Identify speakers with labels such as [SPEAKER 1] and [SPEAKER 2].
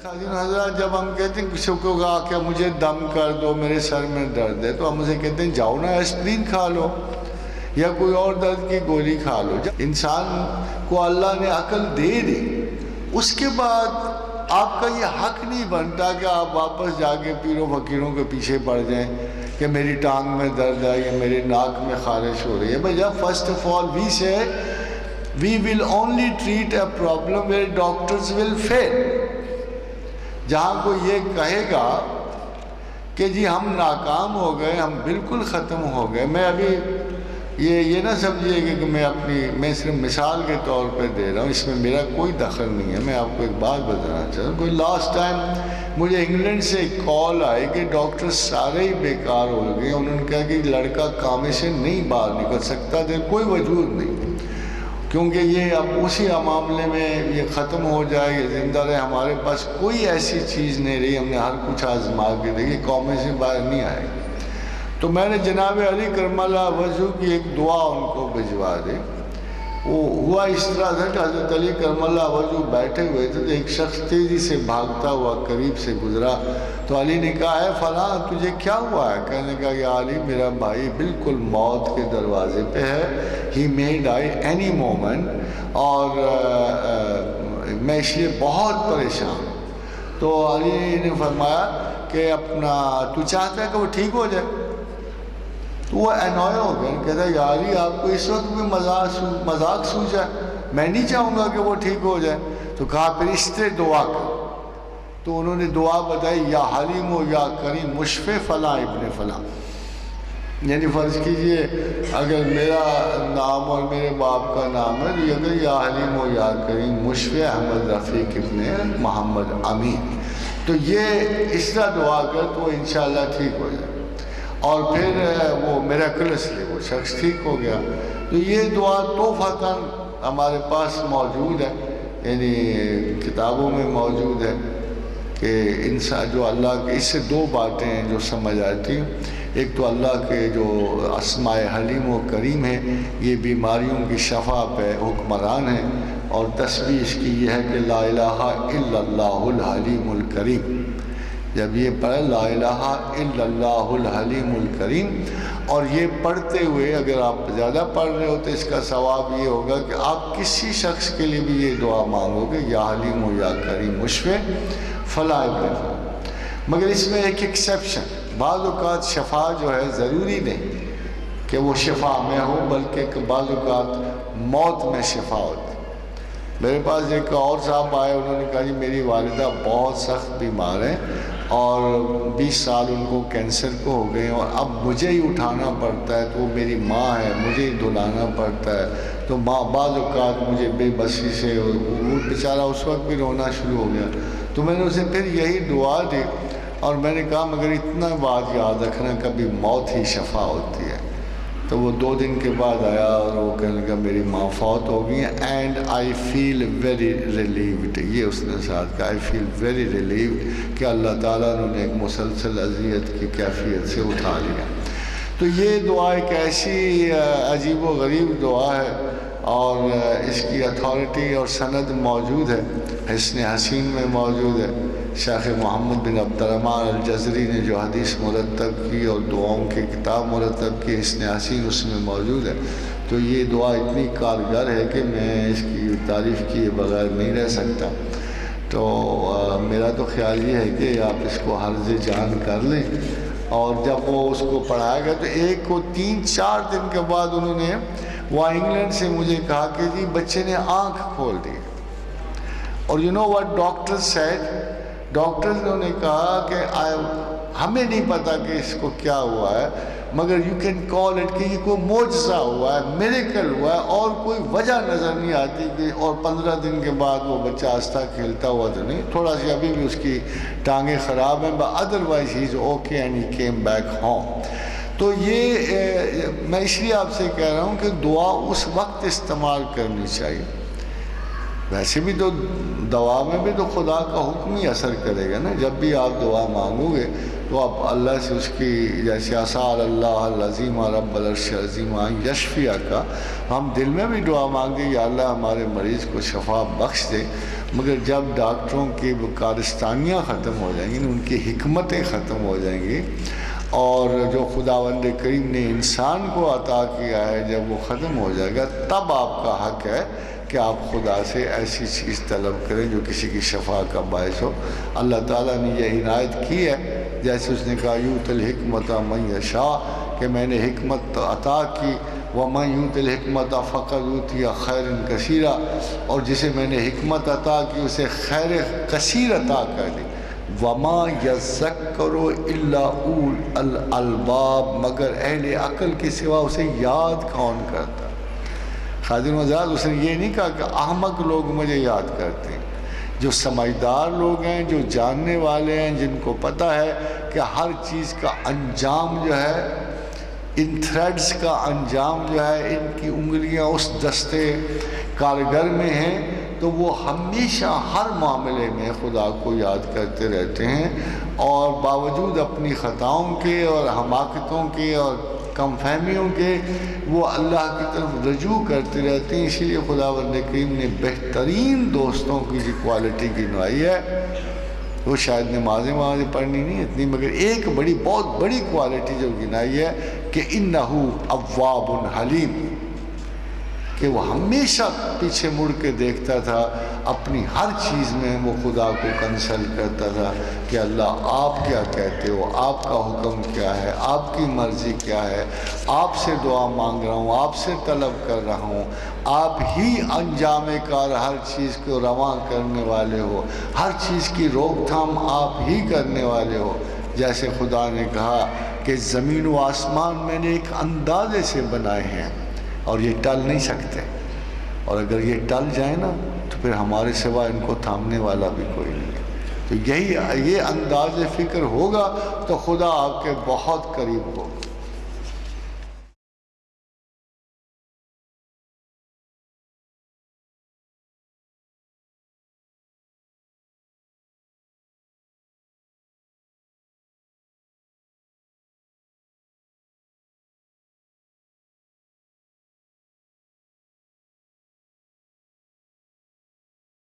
[SPEAKER 1] خادم حضرات جب ہم کہتے ہیں کسی کو کہا کہ مجھے دم کر دو میرے سر میں درد ہے تو ہم اسے کہتے ہیں جاؤ نا ایسپرین کھا لو یا کوئی اور درد کی گولی کھا لو. جب انسان کو اللہ نے عقل دے دی اس کے بعد آپ کا یہ حق نہیں بنتا کہ آپ واپس جا کے پیروں فقیروں کے پیچھے پڑ جائیں کہ میری ٹانگ میں درد ہے یا میرے ناک میں خارش ہو رہی ہے. بھائی جب first of all we will only treat a problem where doctors will fail. جہاں کوئی یہ کہے گا کہ جی ہم ناکام ہو گئے ہم بالکل ختم ہو گئے. میں ابھی یہ نہ سمجھیے کہ میں صرف مثال کے طور پہ دے رہا ہوں, اس میں میرا کوئی دخل نہیں ہے. میں آپ کو ایک بات بتانا چاہتا ہوں. کوئی لاسٹ ٹائم مجھے انگلینڈ سے ایک کال آئی کہ ڈاکٹر سارے ہی بیکار ہو گئے. انہوں نے کہا کہ لڑکا کامے سے نہیں باہر نکل سکتا تھا, کوئی وجود نہیں کیونکہ یہ اب اسی معاملے میں یہ ختم ہو جائے یہ زندہ رہے. ہمارے پاس کوئی ایسی چیز نہیں رہی, ہم نے ہر کچھ آزما کے دیکھی, قومیں سے باہر نہیں آئے. تو میں نے جناب علی کرم اللہ وجہ کی ایک دعا ان کو بھجوا دی. وہ ہوا اس طرح تھا کہ حضرت علی کرم اللہ وجہ بیٹھے ہوئے تھے تو ایک شخص تیزی سے بھاگتا ہوا قریب سے گزرا. تو علی نے کہا ہے فلاں تجھے کیا ہوا ہے؟ کہنے کا کہ علی میرا بھائی بالکل موت کے دروازے پہ ہے, ہی may die any moment, اور میں اس لیے بہت پریشان ہوں. تو علی نے فرمایا کہ تو چاہتا ہے کہ وہ ٹھیک ہو جائے؟ تو وہ انوائے ہو گئے, کہتا ہے یا علی آپ کو اس وقت بھی مذاق سوچا ہے, میں نہیں چاہوں گا کہ وہ ٹھیک ہو جائے. تو کہا پھر اس طرح دعا کر. تو انہوں نے دعا بتائی یا حلیم و یا کریم مشفع فلاں ابن فلاں. یعنی فرض کیجئے اگر میرا نام اور میرے باپ کا نام ہے تو اگر یا حلیم و یا کریم مشفع احمد رفیق ابن محمد امین, تو یہ اس طرح دعا کر تو انشاءاللہ ٹھیک ہو جائے. اور پھر وہ میراکلسلی وہ شخص ٹھیک ہو گیا. تو یہ دعا توفاتاً ہمارے پاس موجود ہے, یعنی کتابوں میں موجود ہے کہ انسان جو اللہ کے, اس سے دو باتیں ہیں جو سمجھ آتی ہیں. ایک تو اللہ کے جو اسماء حلیم و کریم ہیں یہ بیماریوں کی شفا پہ حکمران ہیں, اور تسبیح اس کی یہ ہے کہ لا الہ الا اللہ الحلیم الکریم. جب یہ پڑھے لا الہ الا اللہ الحلیم الکریم, اور یہ پڑھتے ہوئے اگر آپ زیادہ پڑھ رہے ہو تو اس کا ثواب یہ ہوگا کہ آپ کسی شخص کے لیے بھی یہ دعا مانگو گے یا حلیم و یا کریم مشفع فلاں ابن فلاں. مگر اس میں ایک ایکسیپشن, بعض اوقات شفا جو ہے ضروری نہیں کہ وہ شفا میں ہو بلکہ بعض اوقات موت میں شفا ہوتی. میرے پاس ایک اور صاحب آئے, انہوں نے کہا جی میری والدہ بہت سخت بیمار ہیں اور 20 سال ان کو کینسر کو ہو گئے ہیں, اور اب مجھے ہی اٹھانا پڑتا ہے, تو وہ میری ماں ہے مجھے ہی دھلانا پڑتا ہے. تو بعض اوقات مجھے بے بسی سے, وہ بیچارہ اس وقت بھی رونا شروع ہو گیا. تو میں نے اسے پھر یہی دعا دی اور میں نے کہا مگر اتنا بات یاد رکھنا کبھی موت ہی شفا ہوتی ہے. تو وہ 2 دن کے بعد آیا اور وہ کہنے لگا میری ماں فوت ہو گئی ہیں اینڈ آئی فیل ویری ریلیوڈ. یہ اس نے ساتھ کہا آئی فیل ویری ریلیوڈ کہ اللہ تعالیٰ نے ایک مسلسل اذیت کی کیفیت سے اٹھا لیا. تو یہ دعا ایک ایسی عجیب و غریب دعا ہے اور اس کی اتھارٹی اور سند موجود ہے, حسن حسین میں موجود ہے. شیخ محمد بن عبد الرحمن الجزری نے جو حدیث مرتب کی اور دعاؤں کی کتاب مرتب کی, حسن حسین اس میں موجود ہے. تو یہ دعا اتنی کارگر ہے کہ میں اس کی تعریف کیے بغیر نہیں رہ سکتا. تو میرا تو خیال یہ ہے کہ آپ اس کو حرز جان کر لیں, اور جب وہ اس کو پڑھائے گا تو ایک کو 3-4 دن کے بعد انہوں نے وہاں انگلینڈ سے مجھے کہا کہ جی بچے نے آنکھ کھول دی. اور you know what doctor said, doctors نے کہا کہ ہمیں نہیں پتا کہ اس کو کیا ہوا ہے, مگر یو کین کال اٹ کہ یہ کوئی معجزہ ہوا ہے, میریکل ہوا ہے, اور کوئی وجہ نظر نہیں آتی کہ. اور 15 دن کے بعد وہ بچہ آہستہ کھیلتا ہوا تو نہیں, تھوڑا سی ابھی بھی اس کی ٹانگیں خراب ہیں, but otherwise he is okay and he came back home. تو یہ میں اس لیے آپ سے کہہ رہا ہوں کہ دعا اس وقت استعمال کرنی چاہیے ویسے بھی تو دعا میں بھی تو خدا کا حکم ہی اثر کرے گا نا. جب بھی آپ دعا مانگو گے تو آپ اللہ سے اس کی جیسے اسأل اللہ العظیم رب العرش العظیم یشفیہ کا ہم دل میں بھی دعا مانگیں یا اللہ ہمارے مریض کو شفا بخش دے. مگر جب ڈاکٹروں کی وہ کارستانیاں ختم ہو جائیں گی ان کی حکمتیں ختم ہو جائیں گی اور جو خداوند کریم نے انسان کو عطا کیا ہے جب وہ ختم ہو جائے گا تب آپ کا حق ہے کہ آپ خدا سے ایسی چیز طلب کریں جو کسی کی شفا کا باعث ہو. اللہ تعالیٰ نے یہ عنایت کی ہے جیسے اس نے کہا یؤت الحکمت من یشاء کہ میں نے حکمت عطا کی. ومن یؤت الحکمت فقد اوتی خیرا کثیرا اور جسے میں نے حکمت عطا کی اسے خیر کثیر عطا کر دی. وما یذکر الا اول الالباب مگر اہل عقل کے سوا اسے یاد کون کرتا. خادم آزاد اس نے یہ نہیں کہا کہ احمق لوگ مجھے یاد کرتے ہیں. جو سمجھدار لوگ ہیں جو جاننے والے ہیں جن کو پتہ ہے کہ ہر چیز کا انجام جو ہے ان تھریڈز کا انجام جو ہے ان کی انگلیاں اس دستے کارگر میں ہیں تو وہ ہمیشہ ہر معاملے میں خدا کو یاد کرتے رہتے ہیں اور باوجود اپنی خطاؤں کے اور حماقتوں کے اور کم فہمیوں کے وہ اللہ کی طرف رجوع کرتے رہتے ہیں. اسی لیے خداوند کریم نے بہترین دوستوں کی جو کوالٹی گنوائی ہے وہ شاید نمازیں پڑھنی نہیں اتنی مگر ایک بہت بڑی کوالٹی جو گنائی ہے کہ انہو اواب حلیم کہ وہ ہمیشہ پیچھے مڑ کے دیکھتا تھا اپنی ہر چیز میں وہ خدا کو کنسلٹ کرتا تھا کہ اللہ آپ کیا کہتے ہو, آپ کا حکم کیا ہے, آپ کی مرضی کیا ہے, آپ سے دعا مانگ رہا ہوں, آپ سے طلب کر رہا ہوں, آپ ہی انجام کار ہر چیز کو رواں کرنے والے ہو, ہر چیز کی روک تھام آپ ہی کرنے والے ہو. جیسے خدا نے کہا کہ زمین و آسمان میں نے ایک اندازے سے بنائے ہیں اور یہ ٹل نہیں سکتے, اور اگر یہ ٹل جائیں نا تو پھر ہمارے سوا ان کو تھامنے والا بھی کوئی نہیں ہے. تو یہ انداز فکر ہوگا تو خدا آپ کے بہت قریب ہوگا.